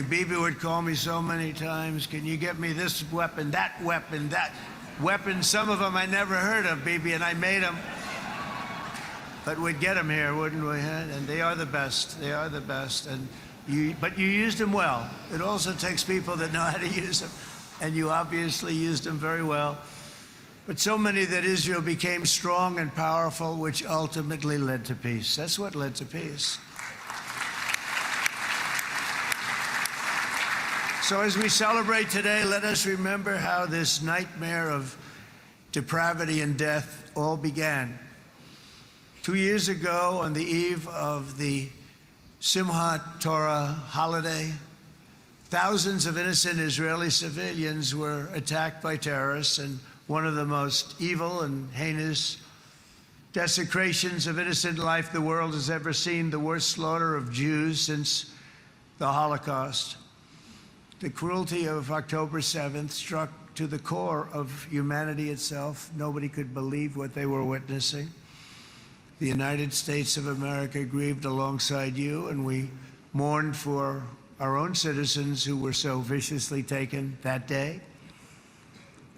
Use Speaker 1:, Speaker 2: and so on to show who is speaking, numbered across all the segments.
Speaker 1: Bibi would call me so many times, can you get me this weapon, that weapon, that weapon? Some of them I never heard of, Bibi, and I made them. But we'd get them here, wouldn't we? And they are the best. They are the best. But you used them well. It also takes people that know how to use them. And you obviously used them very well. But so many that Israel became strong and powerful, which ultimately led to peace. That's what led to peace. So as we celebrate today, let us remember how this nightmare of depravity and death all began. 2 years ago, on the eve of the Simchat Torah holiday, thousands of innocent Israeli civilians were attacked by terrorists, and one of the most evil and heinous desecrations of innocent life the world has ever seen, the worst slaughter of Jews since the Holocaust. The cruelty of October 7th struck to the core of humanity itself. Nobody could believe what they were witnessing. The United States of America grieved alongside you, and we mourned for our own citizens who were so viciously taken that day.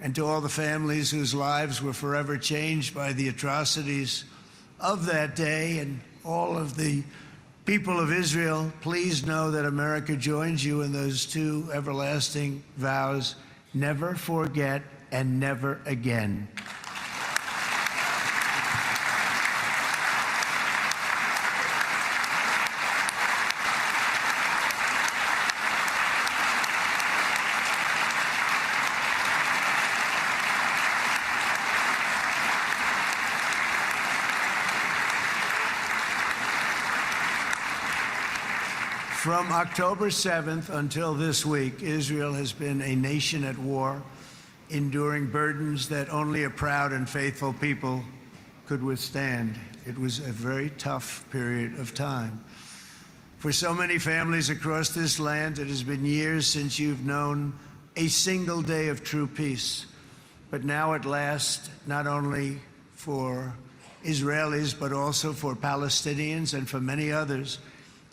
Speaker 1: And to all the families whose lives were forever changed by the atrocities of that day, and all of the people of Israel, please know that America joins you in those two everlasting vows: never forget and never again. From October 7th until this week, Israel has been a nation at war, enduring burdens that only a proud and faithful people could withstand. It was a very tough period of time. For so many families across this land, it has been years since you've known a single day of true peace. But now at last, not only for Israelis, but also for Palestinians and for many others,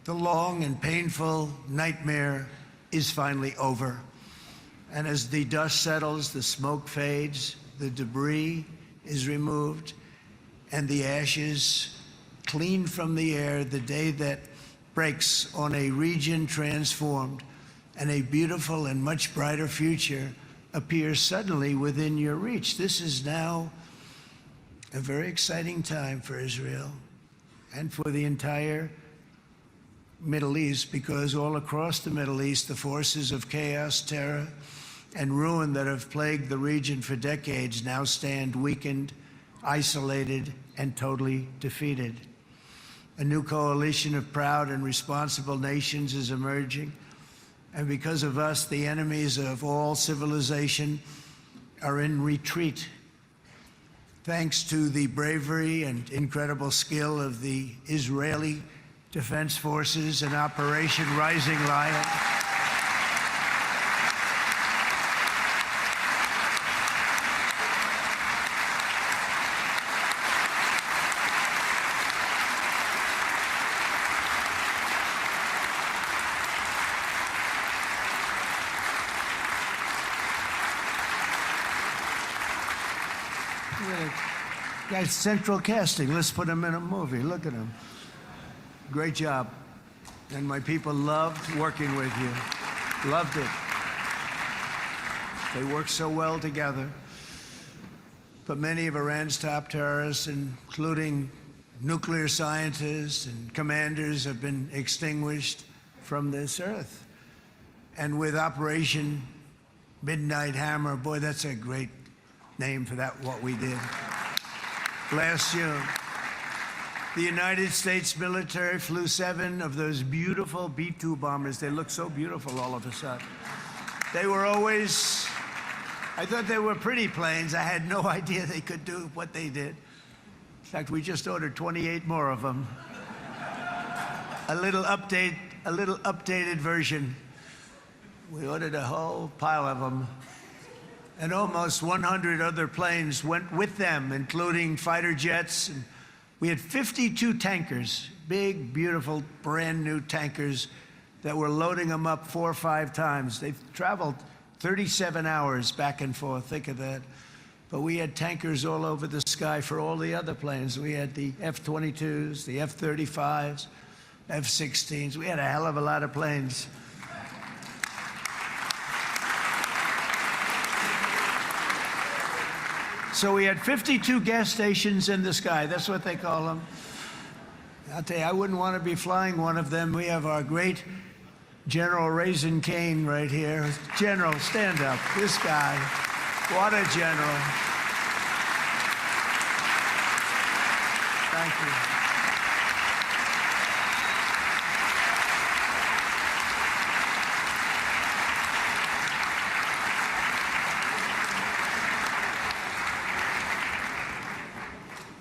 Speaker 1: the long and painful nightmare is finally over. And as the dust settles, the smoke fades, the debris is removed, and the ashes cleaned from the air, the day that breaks on a region transformed, and a beautiful and much brighter future appears suddenly within your reach. This is now a very exciting time for Israel and for the entire Middle East, because all across the Middle East, the forces of chaos, terror, and ruin that have plagued the region for decades now stand weakened, isolated, and totally defeated. A new coalition of proud and responsible nations is emerging, and because of us, the enemies of all civilization are in retreat. Thanks to the bravery and incredible skill of the Israeli Defense Forces and Operation Rising Lion, guys, central casting. Let's put him in a movie. Look at him. Great job. And my people loved working with you. Loved it. They worked so well together. But many of Iran's top terrorists, including nuclear scientists and commanders, have been extinguished from this earth. And with Operation Midnight Hammer, boy, that's a great name for that, what we did last June. The United States military flew 7 of those beautiful B-2 bombers. They look so beautiful all of a sudden. They were always, I thought they were pretty planes. I had no idea they could do what they did. In fact, we just ordered 28 more of them. A little updated version. We ordered a whole pile of them. And almost 100 other planes went with them, including fighter jets. And we had 52 tankers, big, beautiful, brand new tankers that were loading them up 4 or 5 times. They've traveled 37 hours back and forth. Think of that. But we had tankers all over the sky for all the other planes. We had the F-22s, the F-35s, F-16s. We had a hell of a lot of planes. So we had 52 gas stations in the sky. That's what they call them. I'll tell you, I wouldn't want to be flying one of them. We have our great General Raisin Cain right here. General, stand up. This guy, what a general. Thank you.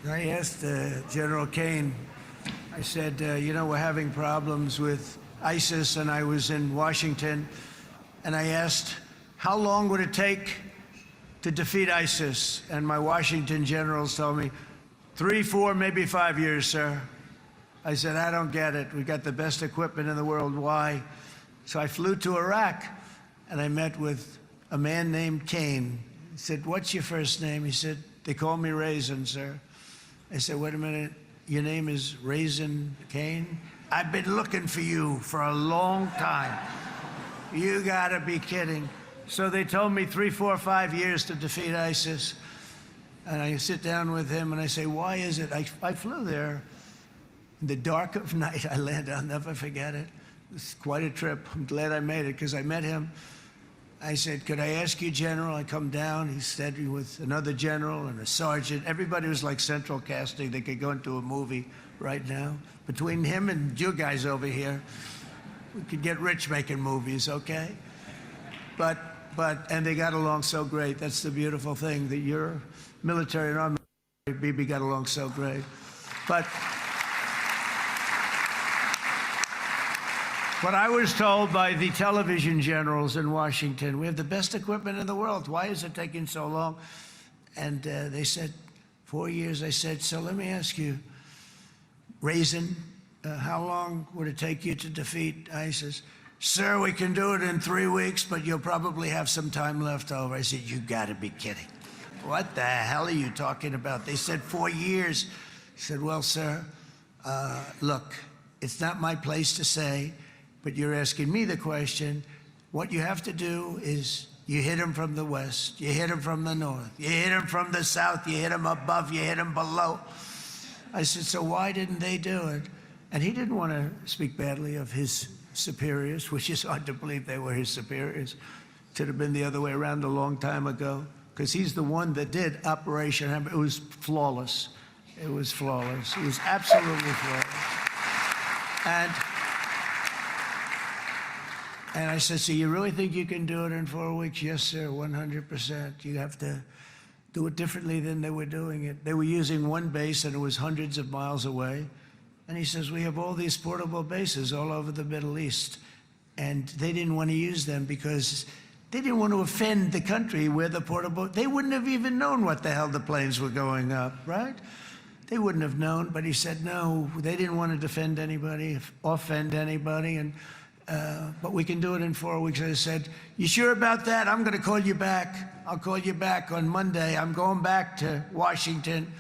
Speaker 1: I asked General Cain, I said, you know, we're having problems with ISIS, and I was in Washington, and I asked, how long would it take to defeat ISIS? And my Washington generals told me, 3, 4, maybe 5 years, sir. I said, I don't get it. We got the best equipment in the world. Why? So I flew to Iraq, and I met with a man named Cain. He said, what's your first name? He said, they call me Raisin, sir. I said, wait a minute, your name is Raisin Cain? I've been looking for you for a long time. You gotta be kidding. So they told me 3, 4, 5 years to defeat ISIS. And I sit down with him and I say, why is it? I flew there in the dark of night. I landed, I'll never forget it. It's quite a trip. I'm glad I made it because I met him. I said, could I ask you, General? I come down. He said with another general and a sergeant. Everybody was like central casting. They could go into a movie right now. Between him and you guys over here, we could get rich making movies, okay? And they got along so great. That's the beautiful thing, that your military and our military, Bibi, got along so great. But I was told by the television generals in Washington, we have the best equipment in the world. Why is it taking so long? And they said, 4 years. I said, so let me ask you, Raisin, how long would it take you to defeat ISIS? Sir, we can do it in 3 weeks, but you'll probably have some time left over. I said, you gotta be kidding. What the hell are you talking about? They said 4 years. I said, well, sir, look, it's not my place to say, but you're asking me the question. What you have to do is you hit them from the west, you hit them from the north, you hit them from the south, you hit them above, you hit them below. I said, so why didn't they do it? And he didn't want to speak badly of his superiors, which is hard to believe they were his superiors. It should have been the other way around a long time ago, because he's the one that did Operation Hammer. It was flawless. It was flawless. It was absolutely flawless. And I said, so you really think you can do it in 4 weeks? Yes, sir, 100%. You have to do it differently than they were doing it. They were using one base, and it was hundreds of miles away. And he says, we have all these portable bases all over the Middle East. And they didn't want to use them because they didn't want to offend the country where the portable, they wouldn't have even known what the hell the planes were going up, right? They wouldn't have known, but he said, no, they didn't want to defend anybody, offend anybody, and but we can do it in 4 weeks. I said, you sure about that? I'm going to call you back. I'll call you back on Monday. I'm going back to Washington.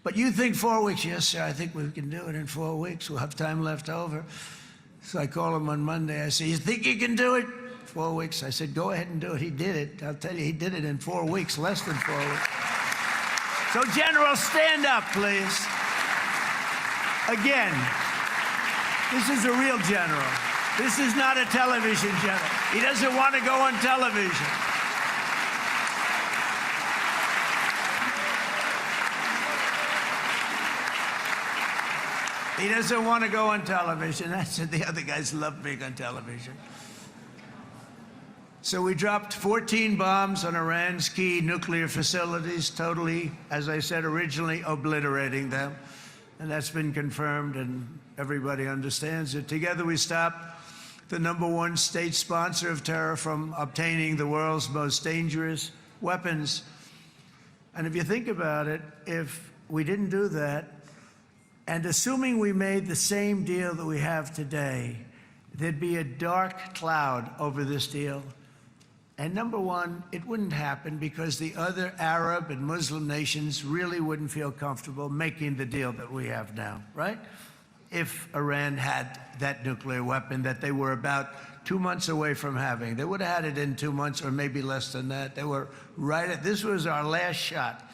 Speaker 1: But you think 4 weeks? Yes, sir, I think we can do it in 4 weeks. We'll have time left over. So I call him on Monday. I say, you think you can do it? 4 weeks. I said, go ahead and do it. He did it. I'll tell you, he did it in 4 weeks, less than 4 weeks. So, General, stand up, please. Again, this is a real general. This is not a television general. He doesn't want to go on television. He doesn't want to go on television. I said the other guys love being on television. So we dropped 14 bombs on Iran's key nuclear facilities, totally, as I said originally, obliterating them. And that's been confirmed, and everybody understands it. Together we stopped the #1 state sponsor of terror from obtaining the world's most dangerous weapons. And if you think about it, if we didn't do that, and assuming we made the same deal that we have today, there'd be a dark cloud over this deal. And number one, it wouldn't happen because the other Arab and Muslim nations really wouldn't feel comfortable making the deal that we have now, right? If Iran had that nuclear weapon that they were about 2 months away from having. They would have had it in 2 months or maybe less than that. They were right at, this was our last shot.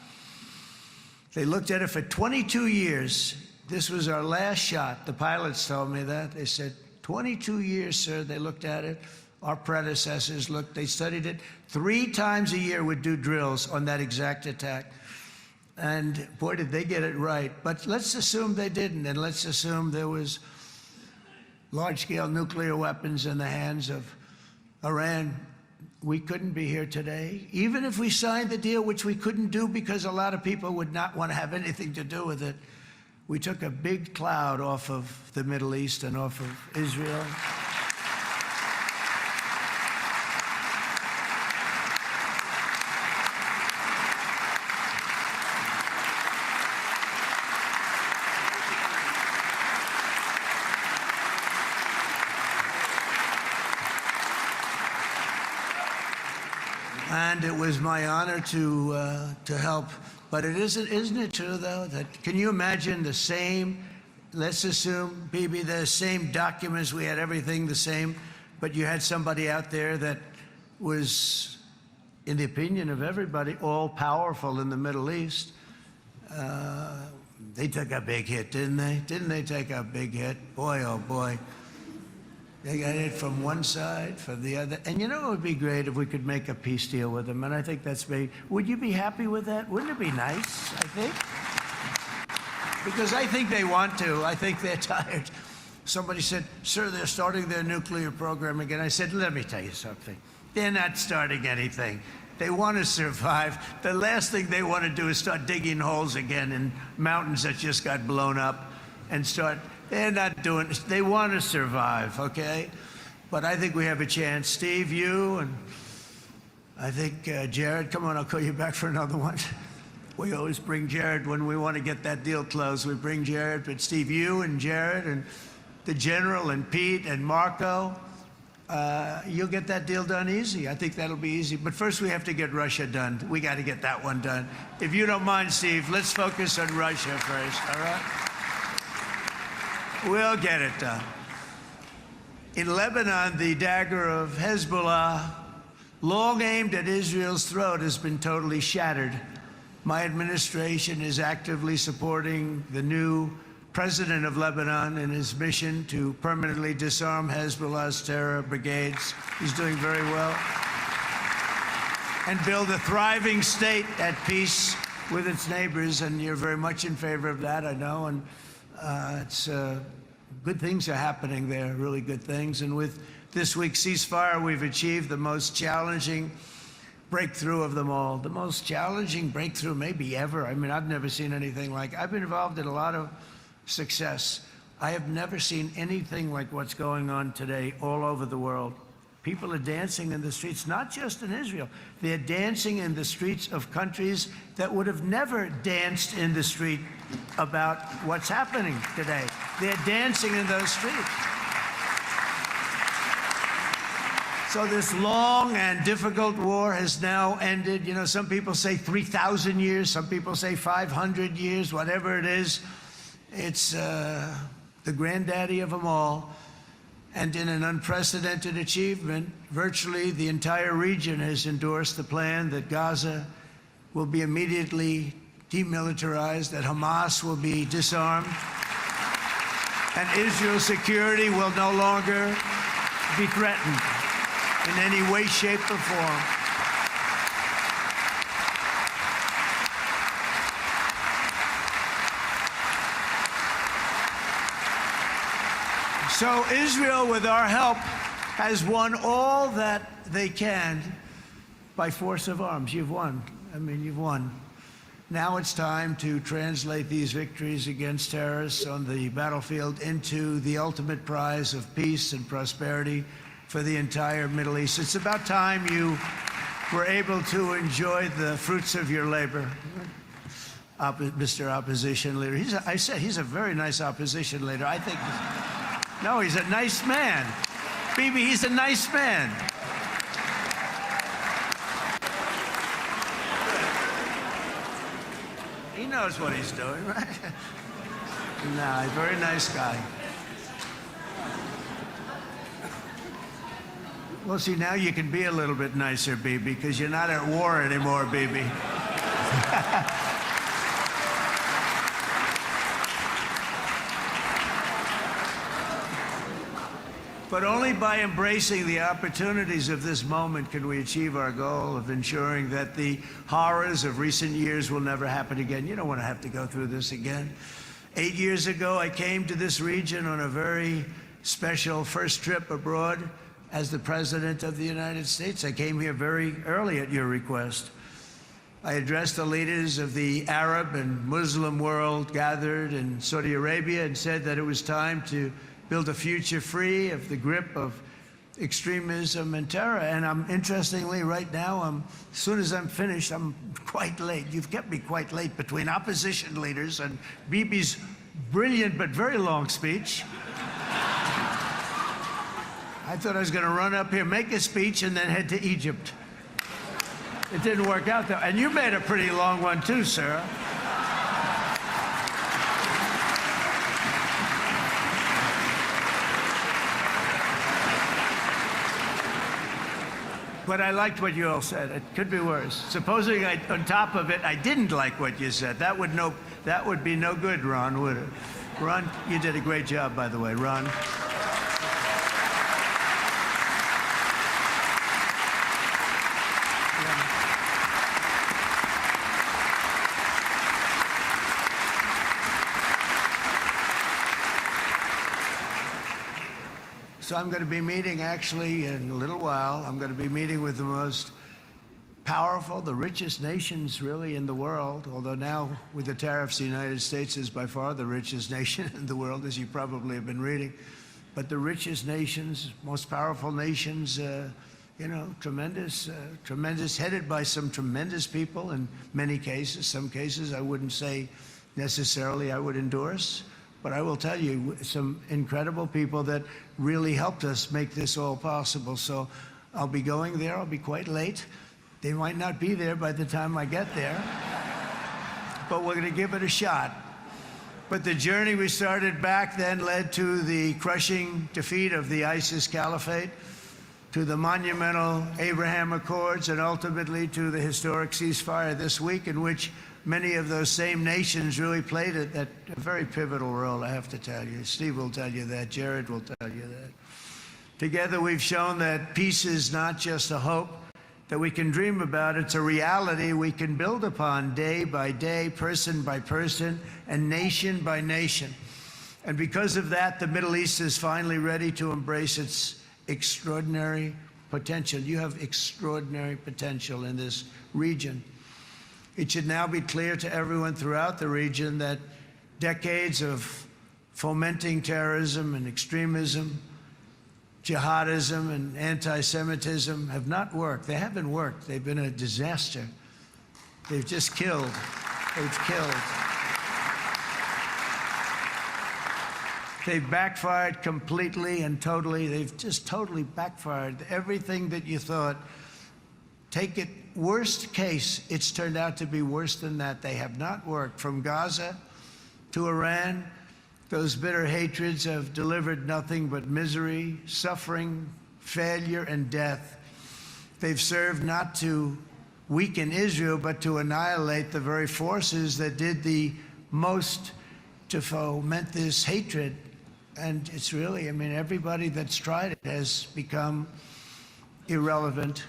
Speaker 1: They looked at it for 22 years. This was our last shot. The pilots told me that. They said, 22 years, sir. They looked at it. Our predecessors looked, they studied it. 3 times a year would do drills on that exact attack. And boy, did they get it right. But let's assume they didn't, and let's assume there was large-scale nuclear weapons in the hands of Iran. We couldn't be here today. Even if we signed the deal, which we couldn't do because a lot of people would not want to have anything to do with it, we took a big cloud off of the Middle East and off of Israel. And it was my honor to help. But isn't it true, though, that can you imagine the same, let's assume, Bibi, the same documents, we had everything the same, but you had somebody out there that was, in the opinion of everybody, all-powerful in the Middle East. They took a big hit, didn't they? Didn't they take a big hit? Boy, oh boy. They got it from one side, from the other. And you know, it would be great if we could make a peace deal with them. And I think that's maybe, would you be happy with that? Wouldn't it be nice, I think? Because I think they want to. I think they're tired. Somebody said, sir, they're starting their nuclear program again. I said, let me tell you something. They're not starting anything. They want to survive. The last thing they want to do is start digging holes again in mountains that just got blown up and start. They're not doing it. They want to survive, okay? But I think we have a chance. Steve, you, and I think Jared, come on, I'll call you back for another one. We always bring Jared when we want to get that deal closed. We bring Jared, but Steve, you and Jared and the General and Pete and Marco, you'll get that deal done easy. I think that'll be easy. But first we have to get Russia done. We got to get that one done. If you don't mind, Steve, let's focus on Russia first, all right? We'll get it done. In Lebanon, the dagger of Hezbollah, long aimed at Israel's throat, has been totally shattered. My administration is actively supporting the new president of Lebanon in his mission to permanently disarm Hezbollah's terror brigades. He's doing very well. And build a thriving state at peace with its neighbors. And you're very much in favor of that, I know. And good things are happening there, really good things. And with this week's ceasefire, we've achieved the most challenging breakthrough of them all. The most challenging breakthrough maybe ever. I mean, I've never seen anything like. I've been involved in a lot of success. I have never seen anything like what's going on today all over the world. People are dancing in the streets, not just in Israel. They're dancing in the streets of countries that would have never danced in the street about what's happening today. They're dancing in those streets. So this long and difficult war has now ended. You know, some people say 3,000 years, some people say 500 years, whatever it is. It's the granddaddy of them all. And in an unprecedented achievement, virtually the entire region has endorsed the plan that Gaza will be immediately demilitarized, that Hamas will be disarmed, and Israel's security will no longer be threatened in any way, shape, or form. So Israel, with our help, has won all that they can by force of arms. You've won. I mean, you've won. Now it's time to translate these victories against terrorists on the battlefield into the ultimate prize of peace and prosperity for the entire Middle East. It's about time you were able to enjoy the fruits of your labor. Mr. Opposition Leader. I said he's a very nice opposition leader. I think, no, he's a nice man. Bibi, he's a nice man. He knows what he's doing, right? Nah, he's a very nice guy. Well, see, now you can be a little bit nicer, Bibi, because you're not at war anymore, Bibi. But only by embracing the opportunities of this moment can we achieve our goal of ensuring that the horrors of recent years will never happen again. You don't want to have to go through this again. 8 years ago, I came to this region on a very special first trip abroad as the President of the United States. I came here very early at your request. I addressed the leaders of the Arab and Muslim world gathered in Saudi Arabia and said that it was time to build a future free of the grip of extremism and terror. And interestingly, right now, as soon as I'm finished, I'm quite late. You've kept me quite late between opposition leaders and Bibi's brilliant but very long speech. I thought I was going to run up here, make a speech, and then head to Egypt. It didn't work out, though. And you made a pretty long one, too, Sarah. But I liked what you all said. It could be worse. Supposing on top of it, I didn't like what you said. That would be no good, Ron, would it? Ron, you did a great job, by the way, Ron. So I'm going to be meeting, actually, in a little while, I'm going to be meeting with the most powerful, the richest nations, really, in the world. Although now, with the tariffs, the United States is by far the richest nation in the world, as you probably have been reading. But the richest nations, most powerful nations, you know, tremendous, headed by some tremendous people in many cases. Some cases I wouldn't say necessarily I would endorse. But I will tell you, some incredible people that really helped us make this all possible. So I'll be going there. I'll be quite late. They might not be there by the time I get there. But we're going to give it a shot. But the journey we started back then led to the crushing defeat of the ISIS caliphate, to the monumental Abraham Accords, and ultimately to the historic ceasefire this week, in which many of those same nations really played a very pivotal role, I have to tell you. Steve will tell you that. Jared will tell you that. Together, we've shown that peace is not just a hope that we can dream about. It's a reality we can build upon day by day, person by person, and nation by nation. And because of that, the Middle East is finally ready to embrace its extraordinary potential. You have extraordinary potential in this region. It should now be clear to everyone throughout the region that decades of fomenting terrorism and extremism, jihadism and anti-Semitism have not worked. They haven't worked. They've been a disaster. They've just killed. They've killed. They've backfired completely and totally. They've just totally backfired. Everything that you thought, take it, worst case, it's turned out to be worse than that. They have not worked. From Gaza to Iran, those bitter hatreds have delivered nothing but misery, suffering, failure, and death. They've served not to weaken Israel, but to annihilate the very forces that did the most to foment this hatred. And it's really, I mean, everybody that's tried it has become irrelevant.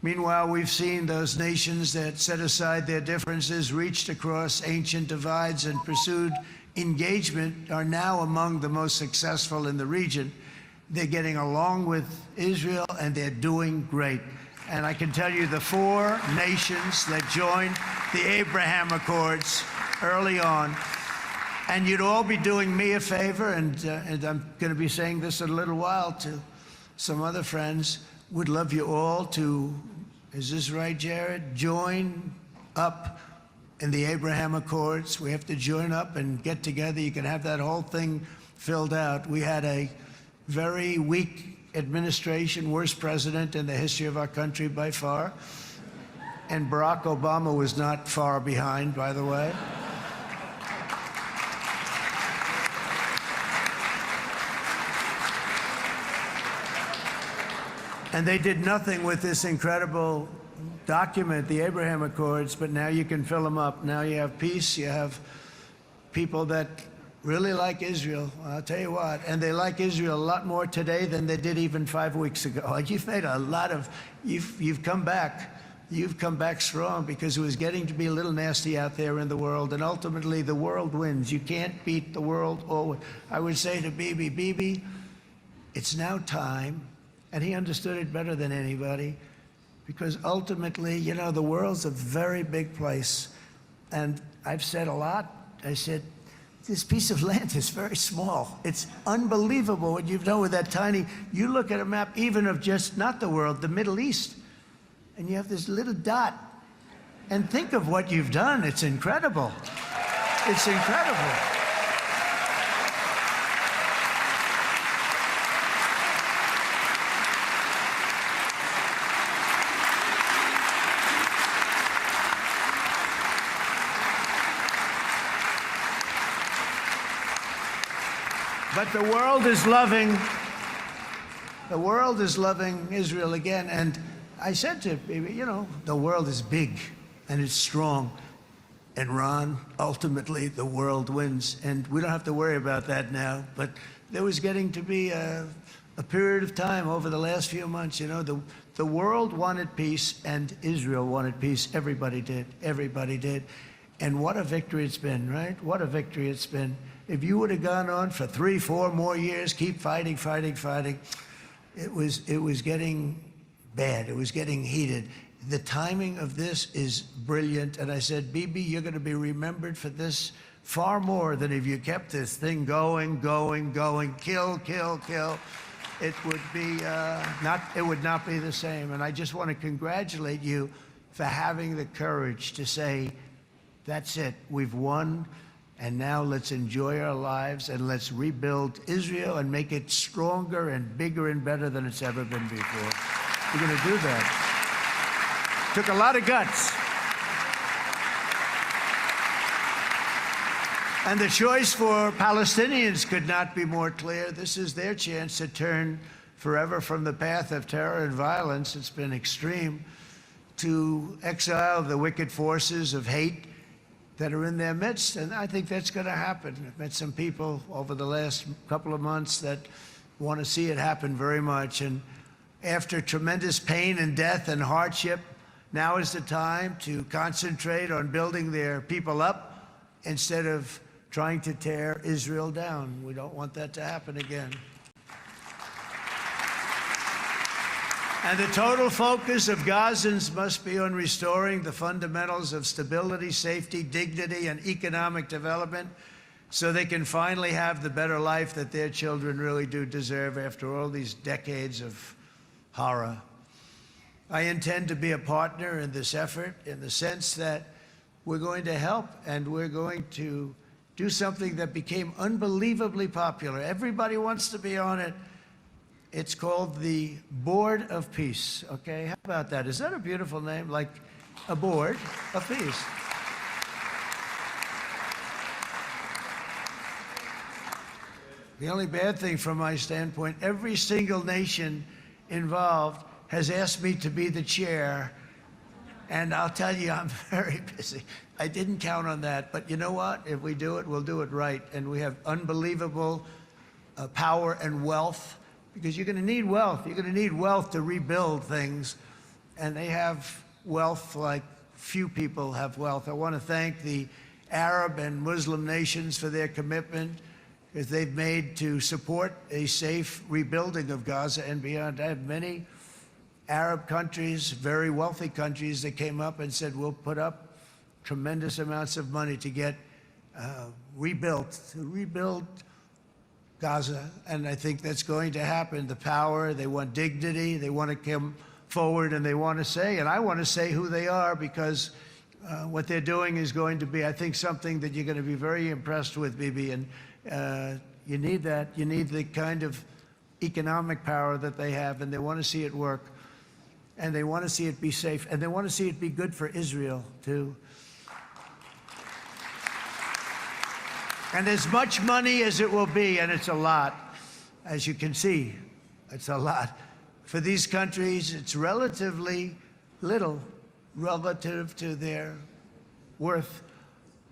Speaker 1: Meanwhile, we've seen those nations that set aside their differences, reached across ancient divides, and pursued engagement are now among the most successful in the region. They're getting along with Israel, and they're doing great. And I can tell you the 4 nations that joined the Abraham Accords early on, and you'd all be doing me a favor, and I'm going to be saying this in a little while to some other friends, would love you all to, is this right, Jared? Join up in the Abraham Accords. We have to join up and get together. You can have that whole thing filled out. We had a very weak administration, worst president in the history of our country by far. And Barack Obama was not far behind, by the way. And they did nothing with this incredible document, the Abraham Accords, but now you can fill them up. Now you have peace, you have people that really like Israel. I'll tell you what, and they like Israel a lot more today than they did even 5 weeks ago. You've made a lot of, you've come back. You've come back strong, because it was getting to be a little nasty out there in the world, and ultimately the world wins. You can't beat the world always. I would say to Bibi, it's now time, and he understood it better than anybody, because ultimately, you know, the world's a very big place. And I've said a lot. I said, this piece of land is very small. It's unbelievable what you've done with that tiny, you look at a map even of just, not the world, the Middle East, and you have this little dot. And think of what you've done. It's incredible. It's incredible. But the world is loving Israel again. And I said to Bibi, you know, the world is big and it's strong. And Ron, ultimately, the world wins. And we don't have to worry about that now. But there was getting to be a period of time over the last few months, you know, the world wanted peace and Israel wanted peace. Everybody did. Everybody did. And what a victory it's been, right? What a victory it's been. If you would have gone on for 3, 4 more years, keep fighting, it was getting bad. It was getting heated. The timing of this is brilliant. And I said, Bibi, you're going to be remembered for this far more than if you kept this thing going, kill. It would be it would not be the same. And I just want to congratulate you for having the courage to say, that's it, we've won. And now let's enjoy our lives and let's rebuild Israel and make it stronger and bigger and better than it's ever been before. We're going to do that. Took a lot of guts. And the choice for Palestinians could not be more clear. This is their chance to turn forever from the path of terror and violence. It's been extreme, to exile the wicked forces of hate that are in their midst, and I think that's going to happen. I've met some people over the last couple of months that want to see it happen very much, and after tremendous pain and death and hardship, now is the time to concentrate on building their people up instead of trying to tear Israel down. We don't want that to happen again. And the total focus of Gazans must be on restoring the fundamentals of stability, safety, dignity, and economic development so they can finally have the better life that their children really do deserve after all these decades of horror. I intend to be a partner in this effort in the sense that we're going to help and we're going to do something that became unbelievably popular. Everybody wants to be on it. It's called the Board of Peace, okay? How about that? Is that a beautiful name? Like a board of peace. The only bad thing from my standpoint, every single nation involved has asked me to be the chair, and I'll tell you, I'm very busy. I didn't count on that, but you know what? If we do it, we'll do it right, and we have unbelievable power and wealth. Because you're going to need wealth. You're going to need wealth to rebuild things. And they have wealth like few people have wealth. I want to thank the Arab and Muslim nations for their commitment that they've made to support a safe rebuilding of Gaza and beyond. I have many Arab countries, very wealthy countries, that came up and said, we'll put up tremendous amounts of money to get rebuild Gaza, and I think that's going to happen. The power, they want dignity, they want to come forward, and they want to say, and I want to say who they are, because what they're doing is going to be, I think, something that you're going to be very impressed with, Bibi, and you need that. You need the kind of economic power that they have, and they want to see it work, and they want to see it be safe, and they want to see it be good for Israel, too. And as much money as it will be, and it's a lot, as you can see, it's a lot. For these countries, it's relatively little relative to their worth.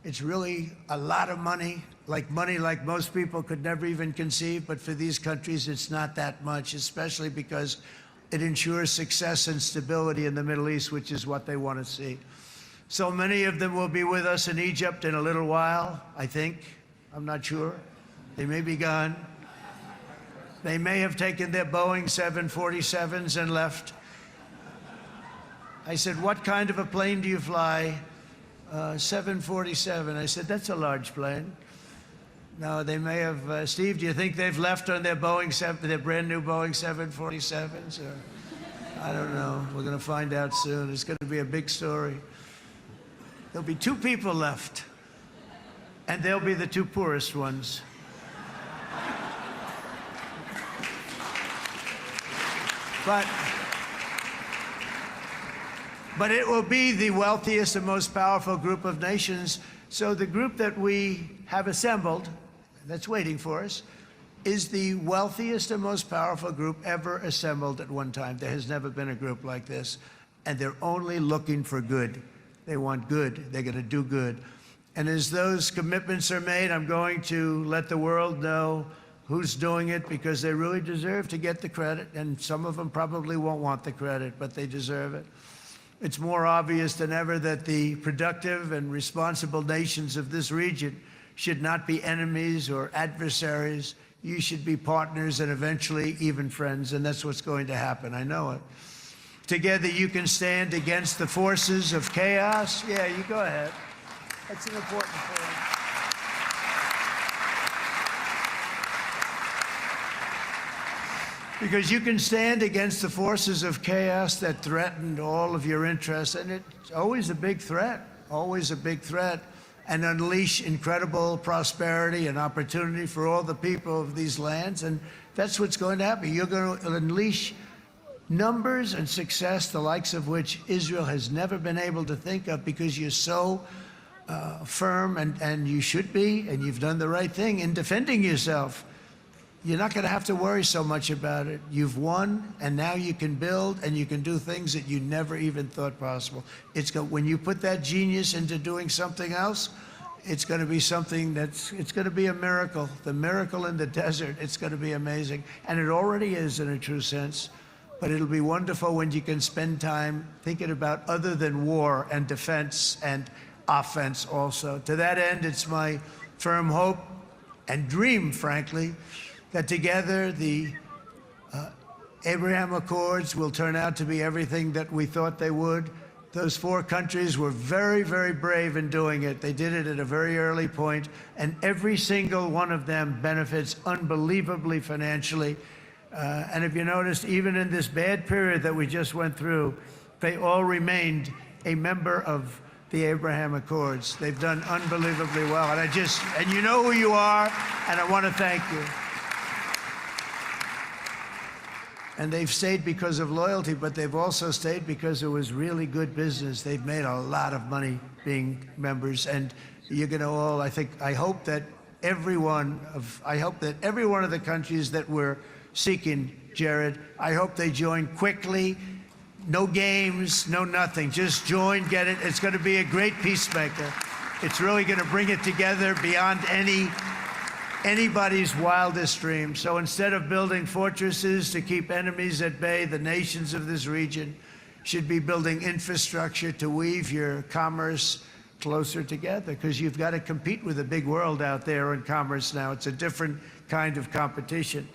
Speaker 1: It's really a lot of money like most people could never even conceive, but for these countries, it's not that much, especially because it ensures success and stability in the Middle East, which is what they want to see. So many of them will be with us in Egypt in a little while, I think. I'm not sure. They may be gone. They may have taken their Boeing 747s and left. I said, what kind of a plane do you fly? 747. I said, that's a large plane. No, they may have, Steve, do you think they've left on their their brand new Boeing 747s? Or, I don't know. We're going to find out soon. It's going to be a big story. There'll be 2 people left, and they'll be the 2 poorest ones. But it will be the wealthiest and most powerful group of nations. So the group that we have assembled, that's waiting for us, is the wealthiest and most powerful group ever assembled at one time. There has never been a group like this. And they're only looking for good. They want good. They're going to do good. And as those commitments are made, I'm going to let the world know who's doing it, because they really deserve to get the credit. And some of them probably won't want the credit, but they deserve it. It's more obvious than ever that the productive and responsible nations of this region should not be enemies or adversaries. You should be partners and eventually even friends, and that's what's going to happen. I know it. Together you can stand against the forces of chaos. Yeah, you go ahead. That's an important point. Because you can stand against the forces of chaos that threatened all of your interests, and it's always a big threat, and unleash incredible prosperity and opportunity for all the people of these lands, and that's what's going to happen. You're going to unleash numbers and success, the likes of which Israel has never been able to think of, because you're so firm, and you should be, and you've done the right thing in defending yourself. You're not going to have to worry so much about it. You've won, and now you can build, and you can do things that you never even thought possible. When you put that genius into doing something else, it's going to be something it's going to be a miracle. The miracle in the desert, it's going to be amazing. And it already is in a true sense. But it'll be wonderful when you can spend time thinking about other than war and defense and offense also. To that end, it's my firm hope and dream, frankly, that together the Abraham Accords will turn out to be everything that we thought they would. Those 4 countries were very, very brave in doing it. They did it at a very early point, and every single one of them benefits unbelievably financially. And if you noticed, even in this bad period that we just went through, they all remained a member of the Abraham Accords. They've done unbelievably well. And you know who you are, and I want to thank you. And they've stayed because of loyalty, but they've also stayed because it was really good business. They've made a lot of money being members, and you're going to all, I hope that every one of the countries that we're seeking, Jared, I hope they join quickly. No games, no nothing. Just join, get it. It's going to be a great peacemaker. It's really going to bring it together beyond anybody's wildest dream. So instead of building fortresses to keep enemies at bay, the nations of this region should be building infrastructure to weave your commerce closer together, because you've got to compete with the big world out there in commerce now. It's a different kind of competition.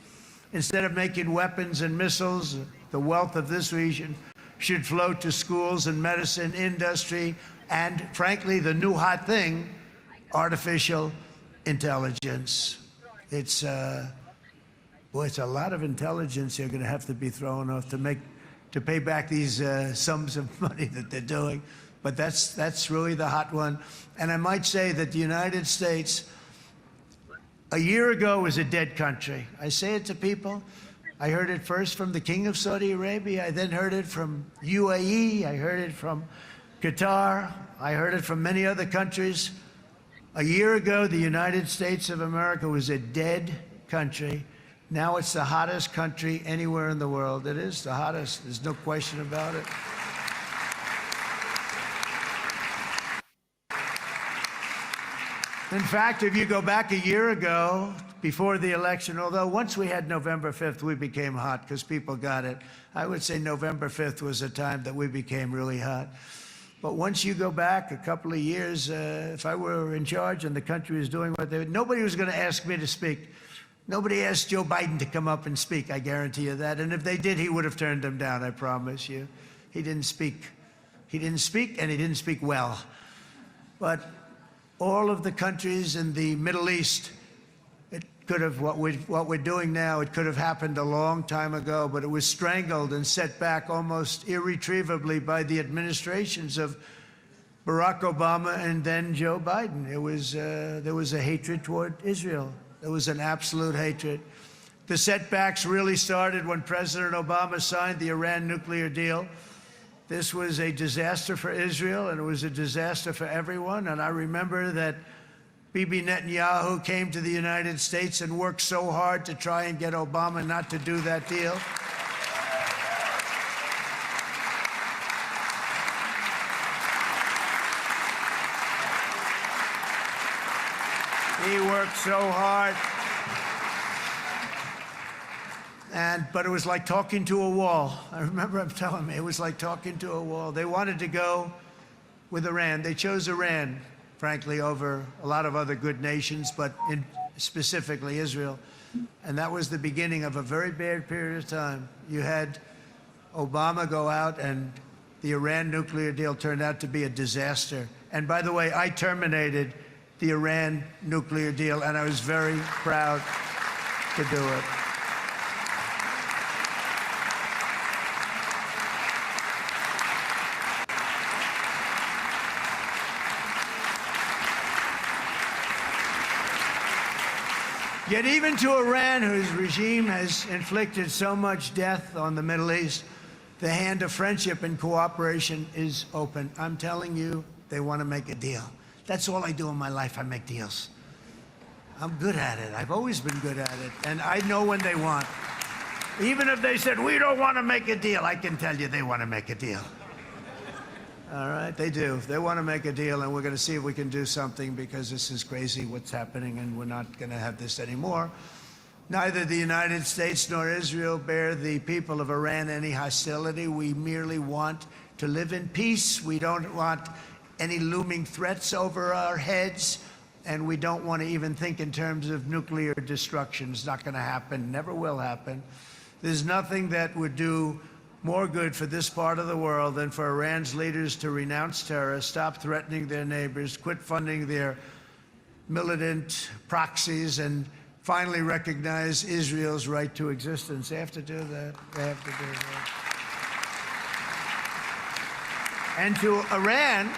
Speaker 1: Instead of making weapons and missiles, the wealth of this region should flow to schools and medicine, industry, and frankly, the new hot thing, artificial intelligence. It's a lot of intelligence you're going to have to be thrown off to pay back these sums of money that they're doing. But that's really the hot one. And I might say that the United States, a year ago, was a dead country. I say it to people. I heard it first from the King of Saudi Arabia. I then heard it from UAE. I heard it from Qatar. I heard it from many other countries. A year ago, the United States of America was a dead country. Now it's the hottest country anywhere in the world. It is the hottest. There's no question about it. In fact, if you go back a year ago, before the election, although once we had November 5th, we became hot because people got it. I would say November 5th was a time that we became really hot. But once you go back a couple of years, if I were in charge and the country was doing what they would, nobody was going to ask me to speak. Nobody asked Joe Biden to come up and speak, I guarantee you that. And if they did, he would have turned them down, I promise you. He didn't speak. He didn't speak, and he didn't speak well. But all of the countries in the Middle East, it could have, what we're doing now, it could have happened a long time ago, but it was strangled and set back almost irretrievably by the administrations of Barack Obama and then Joe Biden. It was, there was a hatred toward Israel. There was an absolute hatred. The setbacks really started when President Obama signed the Iran nuclear deal. This was a disaster for Israel, and it was a disaster for everyone. And I remember that Bibi Netanyahu came to the United States and worked so hard to try and get Obama not to do that deal. He worked so hard. But it was like talking to a wall. I remember him telling me it was like talking to a wall. They wanted to go with Iran. They chose Iran, frankly, over a lot of other good nations, but specifically Israel. And that was the beginning of a very bad period of time. You had Obama go out, and the Iran nuclear deal turned out to be a disaster. And by the way, I terminated the Iran nuclear deal, and I was very proud to do it. Yet even to Iran, whose regime has inflicted so much death on the Middle East, the hand of friendship and cooperation is open. I'm telling you, they want to make a deal. That's all I do in my life. I make deals. I'm good at it. I've always been good at it. And I know when they want. Even if they said, we don't want to make a deal, I can tell you they want to make a deal. All right, they do. They want to make a deal, and we're going to see if we can do something, because this is crazy what's happening, and we're not going to have this anymore. Neither the United States nor Israel bear the people of Iran any hostility. We merely want to live in peace. We don't want any looming threats over our heads, and we don't want to even think in terms of nuclear destruction. It's not going to happen, never will happen. There's nothing that would do more good for this part of the world than for Iran's leaders to renounce terror, stop threatening their neighbors, quit funding their militant proxies, and finally recognize Israel's right to existence. They have to do that. They have to do that. And to Iran,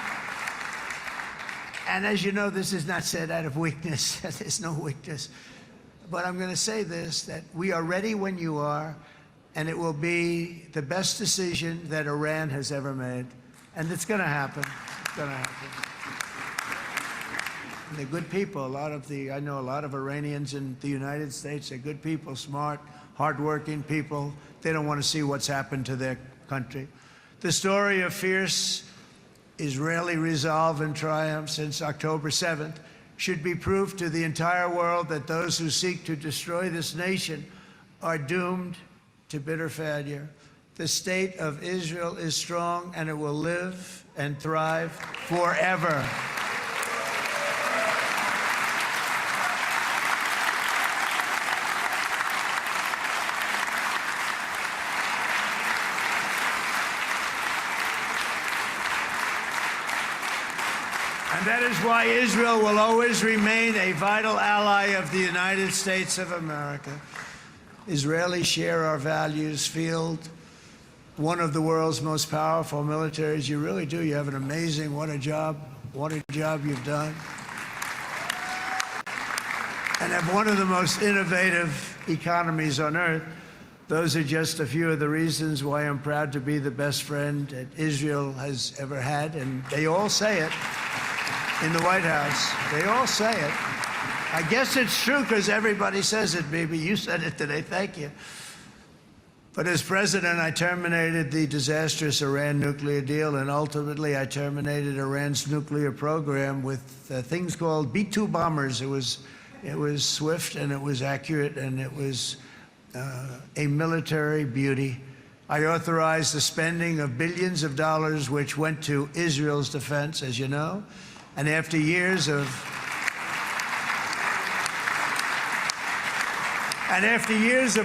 Speaker 1: and as you know, this is not said out of weakness. There's no weakness. But I'm going to say this, that we are ready when you are, and it will be the best decision that Iran has ever made. And it's going to happen. It's going to happen. And they're good people. I know a lot of Iranians in the United States. They're good people, smart, hardworking people. They don't want to see what's happened to their country. The story of fierce Israeli resolve and triumph since October 7th should be proof to the entire world that those who seek to destroy this nation are doomed to bitter failure. The state of Israel is strong, and it will live and thrive forever. And that is why Israel will always remain a vital ally of the United States of America. Israelis share our values, field one of the world's most powerful militaries. You really do. You have an amazing, what a job you've done. And have one of the most innovative economies on earth. Those are just a few of the reasons why I'm proud to be the best friend that Israel has ever had, and they all say it in the White House. They all say it. I guess it's true because everybody says it, baby. You said it today. Thank you. But as president, I terminated the disastrous Iran nuclear deal, and ultimately I terminated Iran's nuclear program with things called B-2 bombers. It was swift, and it was accurate, and it was a military beauty. I authorized the spending of billions of dollars, which went to Israel's defense, as you know. And after years of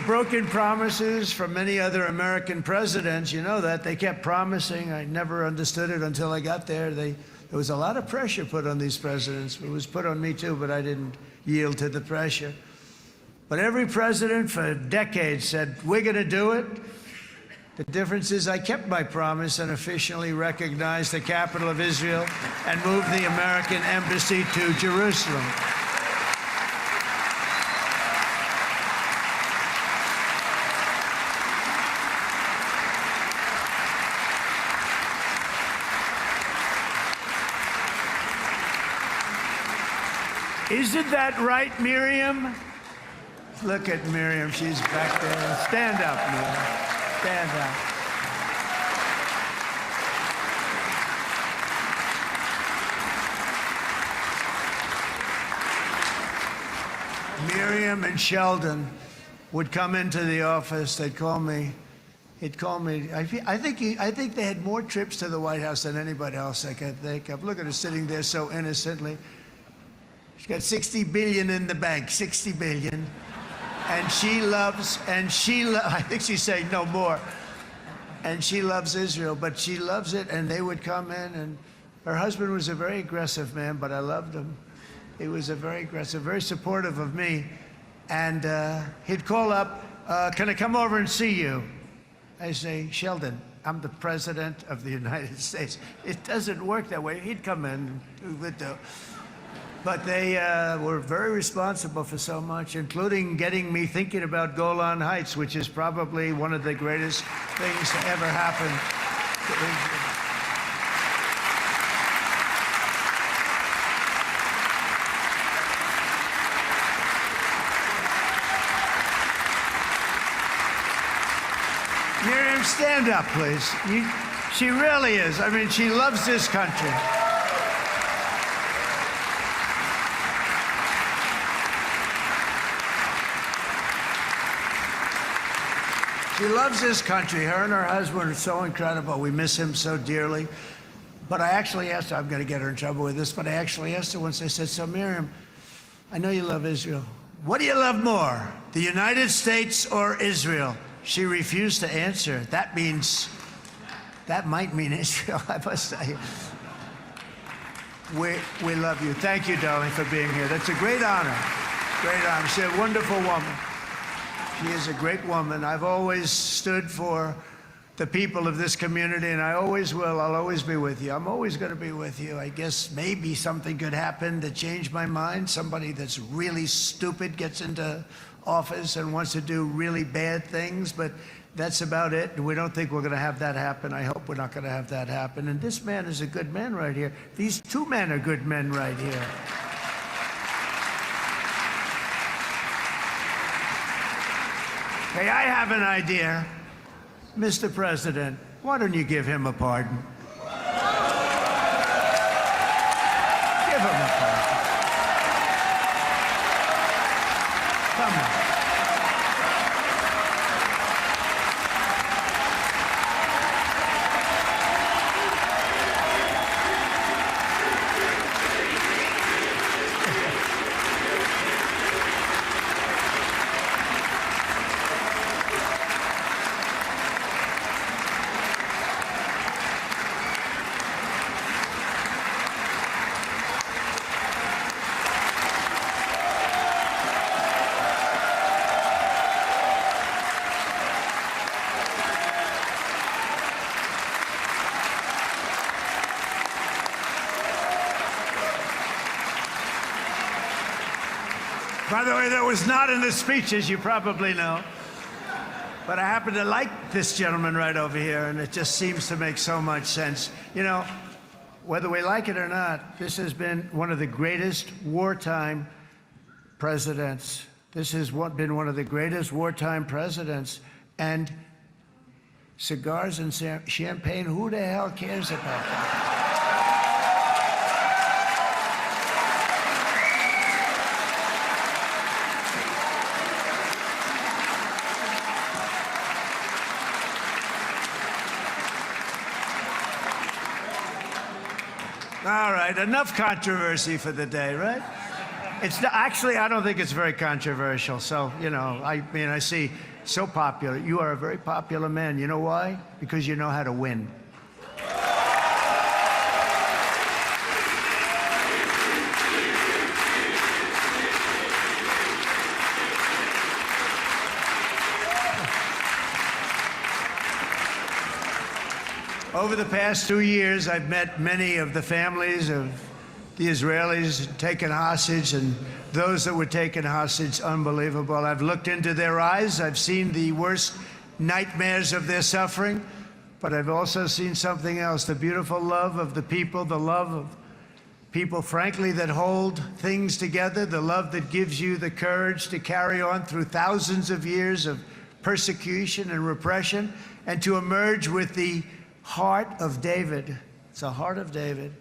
Speaker 1: broken promises from many other American presidents, you know that, they kept promising. I never understood it until I got there. There was a lot of pressure put on these presidents. It was put on me too, but I didn't yield to the pressure. But every president for decades said, we're going to do it. The difference is I kept my promise and officially recognized the capital of Israel and moved the American embassy to Jerusalem. Isn't that right, Miriam? Look at Miriam, she's back there. Stand up, Miriam. Stand up. Miriam and Sheldon would come into the office. They'd call me. He'd call me. I think they had more trips to the White House than anybody else I could think of. Look at her sitting there so innocently. She's got 60 billion in the bank, 60 billion. And I think she's saying no more. And she loves Israel, but she loves it, and they would come in, and her husband was a very aggressive man, but I loved him. He was a very aggressive, very supportive of me. And he'd call up, can I come over and see you? I say, Sheldon, I'm the president of the United States. It doesn't work that way. He'd come in, but they were very responsible for so much, including getting me thinking about Golan Heights, which is probably one of the greatest things to ever happen to Israel. Miriam, stand up, please. She really is. I mean, she loves this country. She loves this country. Her and her husband are so incredible. We miss him so dearly. But I actually asked her, I'm going to get her in trouble with this, but I actually asked her once, I said, so Miriam, I know you love Israel. What do you love more, the United States or Israel? She refused to answer. That might mean Israel, I must say. We love you. Thank you, darling, for being here. That's a great honor. Great honor. She's a wonderful woman. She is a great woman. I've always stood for the people of this community, and I always will. I'll always be with you. I'm always going to be with you. I guess maybe something could happen to change my mind. Somebody that's really stupid gets into office and wants to do really bad things, but that's about it. We don't think we're going to have that happen. I hope we're not going to have that happen. And this man is a good man right here. These two men are good men right here. Hey, I have an idea. Mr. President, why don't you give him a pardon? Give him a pardon. Come on. By the way, that was not in the speech, as you probably know. But I happen to like this gentleman right over here, and it just seems to make so much sense. You know, whether we like it or not, this has been one of the greatest wartime presidents. This has been one of the greatest wartime presidents. And cigars and champagne, who the hell cares about that? All right, enough controversy for the day, right? It's not, actually, I don't think it's very controversial. So, you know, I mean, I see so popular. You are a very popular man. You know why? Because you know how to win. Over the past 2 years, I've met many of the families of the Israelis taken hostage and those that were taken hostage. Unbelievable. I've looked into their eyes. I've seen the worst nightmares of their suffering, but I've also seen something else, the beautiful love of the people, the love of people, frankly, that hold things together, the love that gives you the courage to carry on through thousands of years of persecution and repression and to emerge with the heart of David. It's the heart of David.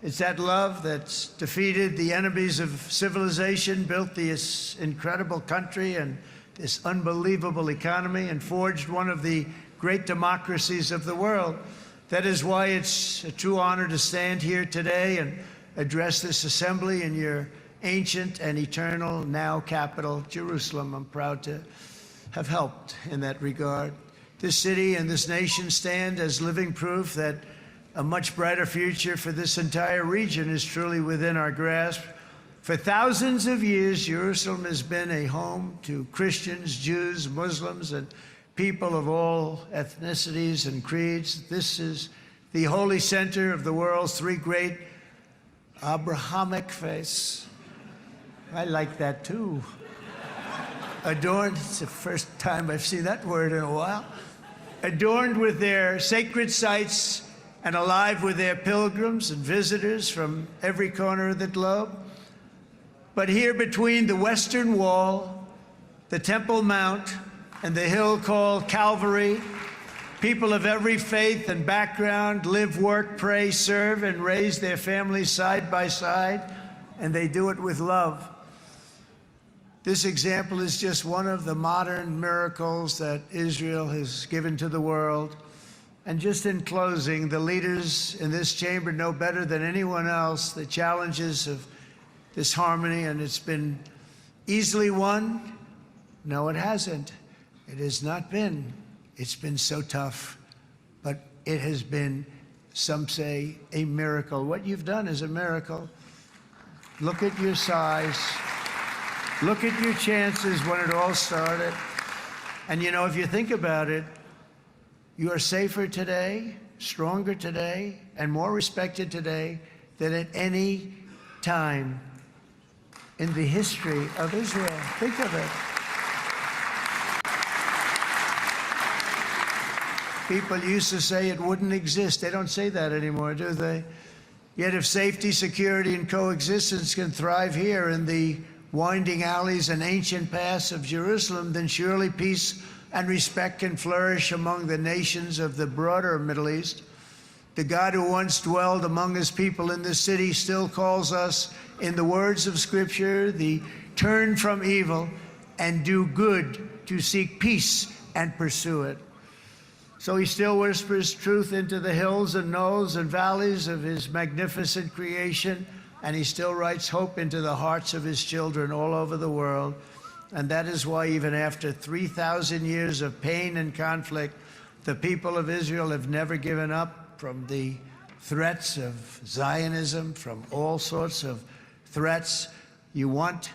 Speaker 1: It's that love that's defeated the enemies of civilization, built this incredible country and this unbelievable economy, and forged one of the great democracies of the world. That is why it's a true honor to stand here today and address this assembly in your ancient and eternal now capital, Jerusalem. I'm proud to have helped in that regard. This city and this nation stand as living proof that a much brighter future for this entire region is truly within our grasp. For thousands of years, Jerusalem has been a home to Christians, Jews, Muslims, and people of all ethnicities and creeds. This is the holy center of the world's three great Abrahamic faiths. I like that too. Adorned, it's the first time I've seen that word in a while. Adorned with their sacred sites and alive with their pilgrims and visitors from every corner of the globe. But here between the Western Wall, the Temple Mount, and the hill called Calvary, people of every faith and background live, work, pray, serve, and raise their families side by side, and they do it with love. This example is just one of the modern miracles that Israel has given to the world. And just in closing, the leaders in this chamber know better than anyone else the challenges of this harmony, and it's been easily won. No, it hasn't. It has not been. It's been so tough, but it has been, some say, a miracle. What you've done is a miracle. Look at your size. Look at your chances when it all started. And you know, if you think about it, you are safer today, stronger today, and more respected today than at any time in the history of Israel. Think of it. People used to say it wouldn't exist. They don't say that anymore, do they? Yet if safety, security, and coexistence can thrive here in the winding alleys and ancient paths of Jerusalem, then surely peace and respect can flourish among the nations of the broader Middle East. The God who once dwelled among his people in this city still calls us, in the words of Scripture, the turn from evil and do good, to seek peace and pursue it. So he still whispers truth into the hills and knolls and valleys of his magnificent creation, and he still writes hope into the hearts of his children all over the world. And that is why even after 3,000 years of pain and conflict, the people of Israel have never given up from the threats of Zionism, from all sorts of threats. You want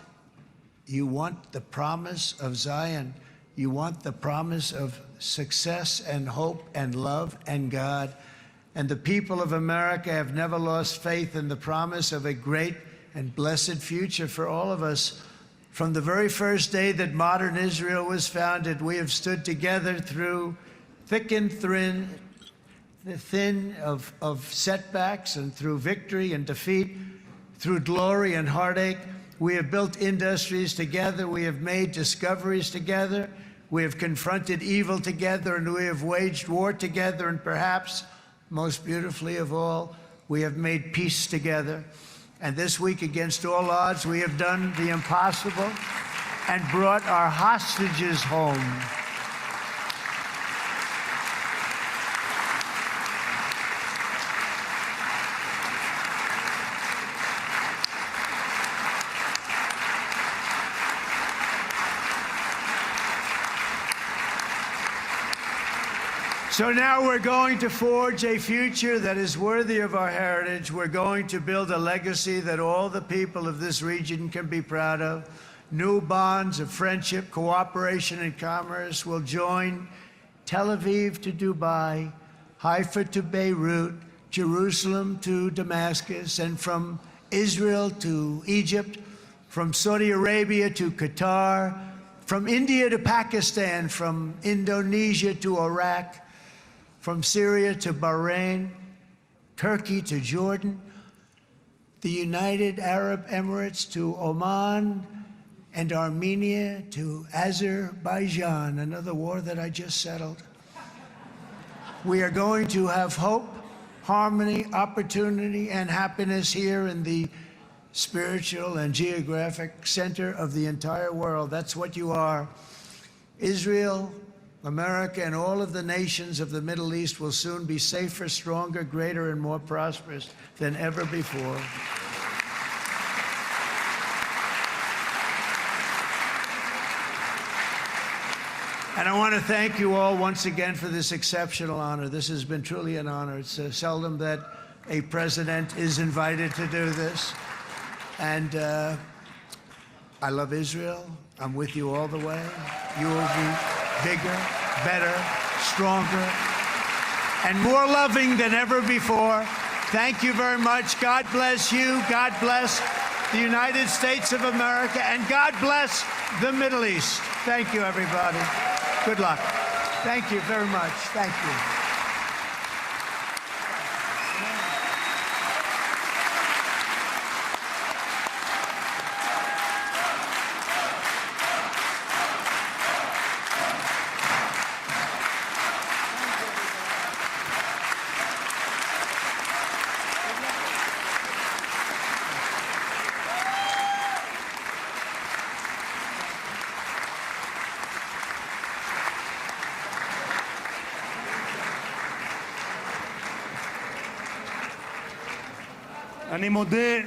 Speaker 1: the promise of Zion. You want the promise of success and hope and love and God. And the people of America have never lost faith in the promise of a great and blessed future for all of us. From the very first day that modern Israel was founded, we have stood together through thick and thin of setbacks and through victory and defeat, through glory and heartache. We have built industries together. We have made discoveries together. We have confronted evil together, and we have waged war together. And perhaps most beautifully of all, we have made peace together. And this week, against all odds, we have done the impossible and brought our hostages home. So now we're going to forge a future that is worthy of our heritage. We're going to build a legacy that all the people of this region can be proud of. New bonds of friendship, cooperation, and commerce will join Tel Aviv to Dubai, Haifa to Beirut, Jerusalem to Damascus, and from Israel to Egypt, from Saudi Arabia to Qatar, from India to Pakistan, from Indonesia to Iraq, from Syria to Bahrain, Turkey to Jordan, the United Arab Emirates to Oman, and Armenia to Azerbaijan, another war that I just settled. We are going to have hope, harmony, opportunity, and happiness here in the spiritual and geographic center of the entire world. That's what you are. Israel, America, and all of the nations of the Middle East will soon be safer, stronger, greater, and more prosperous than ever before. And I want to thank you all once again for this exceptional honor. This has been truly an honor. It's seldom that a president is invited to do this. And I love Israel. I'm with you all the way. You will be bigger, better, stronger, and more loving than ever before. Thank you very much. God bless you. God bless the United States of America. And God bless the Middle East. Thank you, everybody. Good luck. Thank you very much. Thank you.
Speaker 2: אני מודה